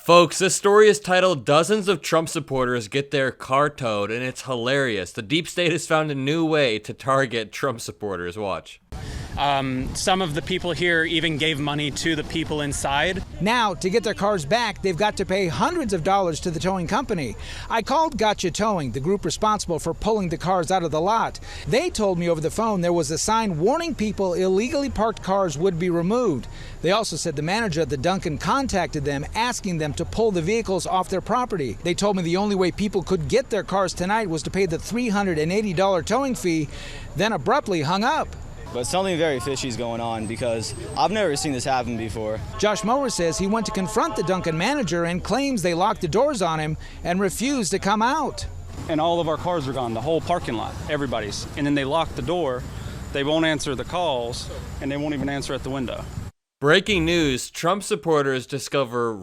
Folks, this story is titled Dozens of Trump Supporters Get Their Car Towed, and it's hilarious. The deep state has found a new way to target Trump supporters. Watch. Some of the people here even gave money to the people inside. Now, to get their cars back, they've got to pay hundreds of dollars to the towing company. I called Gotcha Towing, the group responsible for pulling the cars out of the lot. They told me over the phone there was a sign warning people illegally parked cars would be removed. They also said the manager at the Dunkin contacted them, asking them to pull the vehicles off their property. They told me the only way people could get their cars tonight was to pay the $380 towing fee, then abruptly hung up. But something very fishy is going on because I've never seen this happen before. Josh Mower says he went to confront the Dunkin manager and claims they locked the doors on him and refused to come out. And all of our cars are gone, the whole parking lot, everybody's. And then they lock the door, they won't answer the calls, and they won't even answer at the window. Breaking news, Trump supporters discover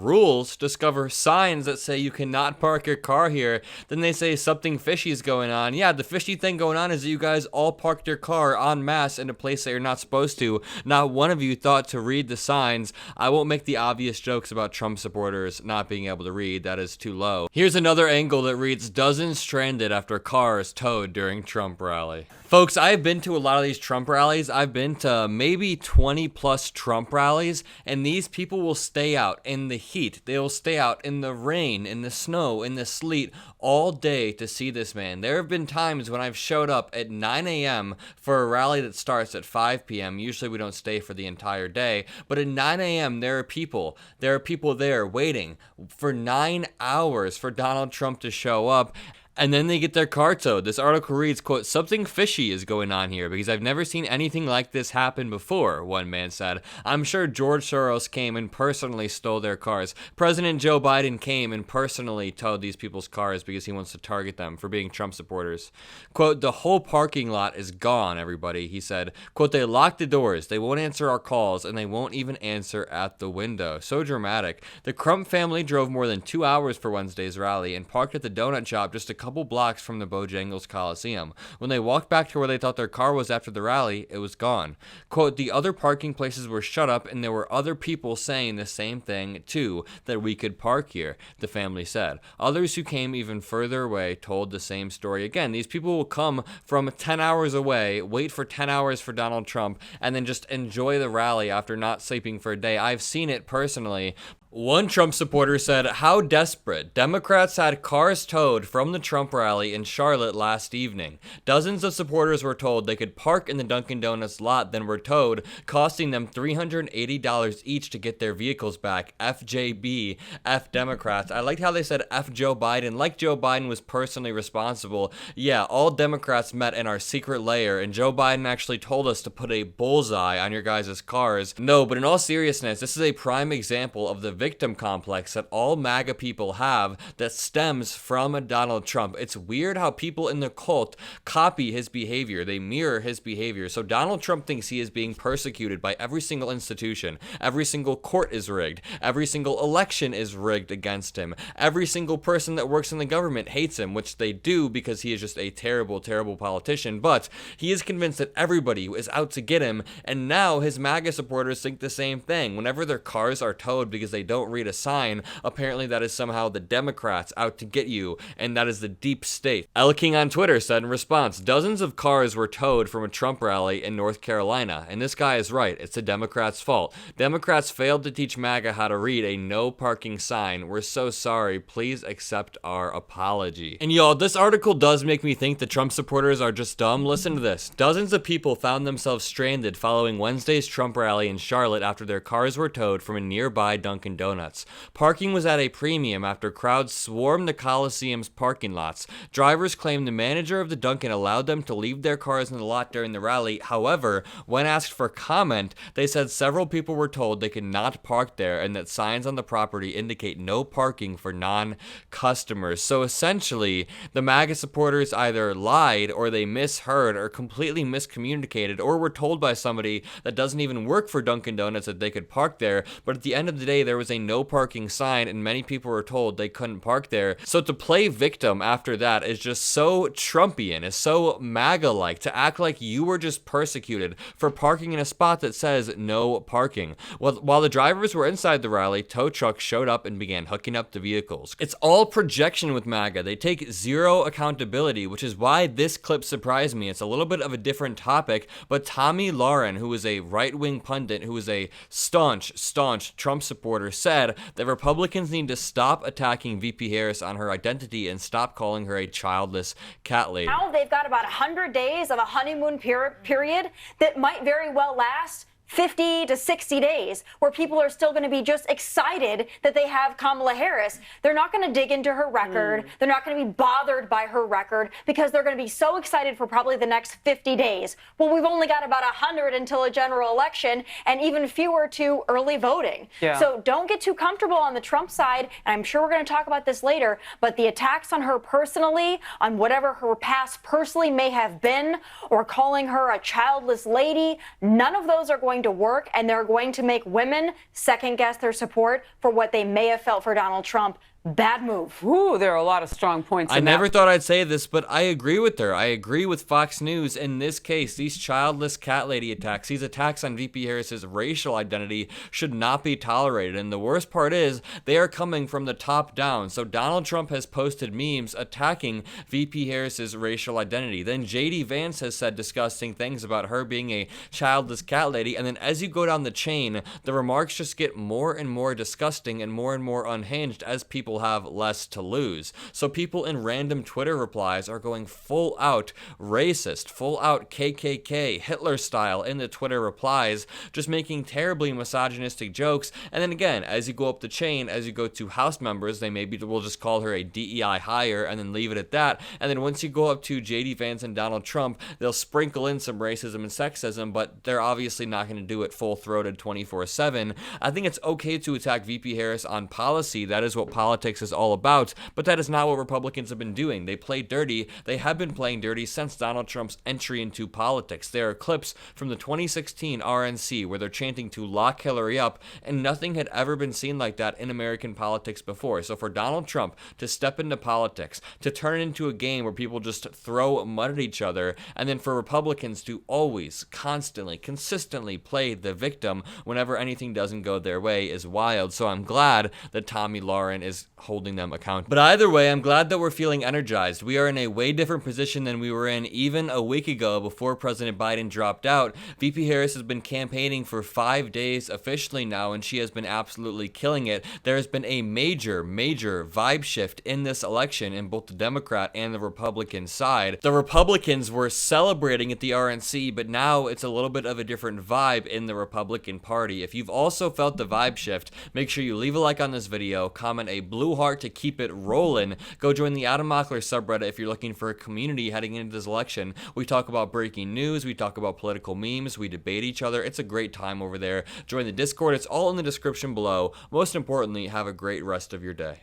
signs that say you cannot park your car here. Then they say something fishy is going on. Yeah, the fishy thing going on is that you guys all parked your car en masse in a place that you're not supposed to. Not one of you thought to read the signs. I won't make the obvious jokes about Trump supporters not being able to read. That is too low. Here's another angle that reads, dozens stranded after cars towed during Trump rally. Folks, I've been to a lot of these Trump rallies. I've been to maybe 20 plus Trump rallies, and these people will stay out in the heat. They will stay out in the rain, in the snow, in the sleet all day to see this man. There have been times when I've showed up at 9 a.m. for a rally that starts at 5 p.m. Usually we don't stay for the entire day, but at 9 a.m. there are people there waiting for 9 hours for Donald Trump to show up. And then they get their car towed. This article reads, quote, something fishy is going on here because I've never seen anything like this happen before, one man said. I'm sure George Soros came and personally stole their cars. President Joe Biden came and personally towed these people's cars because he wants to target them for being Trump supporters. Quote, the whole parking lot is gone, everybody, he said. Quote, they locked the doors, they won't answer our calls, and they won't even answer at the window. So dramatic. The Crump family drove more than 2 hours for Wednesday's rally and parked at the donut shop just a couple blocks from the Bojangles Coliseum. When they walked back to where they thought their car was after the rally, it was gone. Quote, the other parking places were shut up and there were other people saying the same thing too, that we could park here, the family said. Others who came even further away told the same story. Again, these people will come from 10 hours away, wait for 10 hours for Donald Trump, and then just enjoy the rally after not sleeping for a day. I've seen it personally. One Trump supporter said, how desperate. Democrats had cars towed from the Trump rally in Charlotte last evening. Dozens of supporters were told they could park in the Dunkin Donuts lot, then were towed, costing them $380 each to get their vehicles back. FJB, F Democrats. I liked how they said F Joe Biden, like Joe Biden was personally responsible. Yeah, all Democrats met in our secret lair, and Joe Biden actually told us to put a bullseye on your guys' cars. No, but in all seriousness, this is a prime example of the victim complex that all MAGA people have that stems from Donald Trump. It's weird how people in the cult copy his behavior. They mirror his behavior. So Donald Trump thinks he is being persecuted by every single institution. Every single court is rigged. Every single election is rigged against him. Every single person that works in the government hates him, which they do because he is just a terrible, terrible politician. But he is convinced that everybody is out to get him, and now his MAGA supporters think the same thing. Whenever their cars are towed because they don't read a sign, apparently that is somehow the Democrats out to get you, and that is the deep state. Ella King on Twitter said in response, dozens of cars were towed from a Trump rally in North Carolina, and this guy is right, it's the Democrats' fault. Democrats failed to teach MAGA how to read a no parking sign. We're so sorry, please accept our apology. And y'all, this article does make me think the Trump supporters are just dumb. Listen to this. Dozens of people found themselves stranded following Wednesday's Trump rally in Charlotte after their cars were towed from a nearby Dunkin Donuts. Parking was at a premium after crowds swarmed the Coliseum's parking lots. Drivers claimed the manager of the Dunkin allowed them to leave their cars in the lot during the rally. However, when asked for comment, they said several people were told they could not park there and that signs on the property indicate no parking for non-customers. So essentially, the MAGA supporters either lied or they misheard or completely miscommunicated or were told by somebody that doesn't even work for Dunkin Donuts that they could park there. But at the end of the day, there was was a no parking sign and many people were told they couldn't park there. So to play victim after that is just so Trumpian, is so MAGA-like, to act like you were just persecuted for parking in a spot that says no parking. While the drivers were inside the rally, tow trucks showed up and began hooking up the vehicles. It's all projection with MAGA. They take zero accountability, which is why this clip surprised me. It's a little bit of a different topic, but Tomi Lahren, who is a right-wing pundit, who is a staunch Trump supporter, said that Republicans need to stop attacking VP Harris on her identity and stop calling her a childless cat lady. Now they've got about 100 days of a honeymoon period that might very well last 50 to 60 days, where people are still going to be just excited that they have Kamala Harris. They're not going to dig into her record. They're not going to be bothered by her record because they're going to be so excited for probably the next 50 days. Well, we've only got about 100 until a general election and even fewer to early voting. Yeah. So don't get too comfortable on the Trump side, and I'm sure we're going to talk about this later, but the attacks on her personally, on whatever her past personally may have been, or calling her a childless lady, none of those are going to work, and they're going to make women second guess their support for what they may have felt for Donald Trump. Bad move. Ooh, there are a lot of strong points in I that. never thought I'd say this, but I agree with her. I agree with Fox News. In this case, these childless cat lady attacks, these attacks on VP Harris's racial identity should not be tolerated. And the worst part is they are coming from the top down. So Donald Trump has posted memes attacking VP Harris's racial identity. Then JD Vance has said disgusting things about her being a childless cat lady. And then as you go down the chain, the remarks just get more and more disgusting and more unhinged as people have less to lose. So people in random Twitter replies are going full out racist, full out KKK, Hitler style in the Twitter replies, just making terribly misogynistic jokes. And then again, as you go up the chain, as you go to House members, they maybe will just call her a DEI hire and then leave it at that. And then once you go up to JD Vance and Donald Trump, they'll sprinkle in some racism and sexism, but they're obviously not going to do it full-throated 24/7. I think it's okay to attack VP Harris on policy. That is what politics is all about, but that is not what Republicans have been doing. They play dirty. They have been playing dirty since Donald Trump's entry into politics. There are clips from the 2016 RNC where they're chanting to lock Hillary up, and nothing had ever been seen like that in American politics before. So for Donald Trump to step into politics, to turn it into a game where people just throw mud at each other, and then for Republicans to always, constantly, consistently play the victim whenever anything doesn't go their way is wild. So I'm glad that Tomi Lahren is holding them accountable. But either way, I'm glad that we're feeling energized. We are in a way different position than we were in even a week ago before President Biden dropped out. VP Harris has been campaigning for 5 days officially now, and she has been absolutely killing it. There has been a major vibe shift in this election in both the Democrat and the Republican side. The Republicans were celebrating at the RNC, but now it's a little bit of a different vibe in the Republican Party. If you've also felt the vibe shift, make sure you leave a like on this video, comment a blue heart to keep it rolling. Go join the Mockler subreddit if you're looking for a community heading into this election. We talk about breaking news, we talk about political memes, we debate each other. It's a great time over there. Join the Discord, it's all in the description below. Most importantly, have a great rest of your day.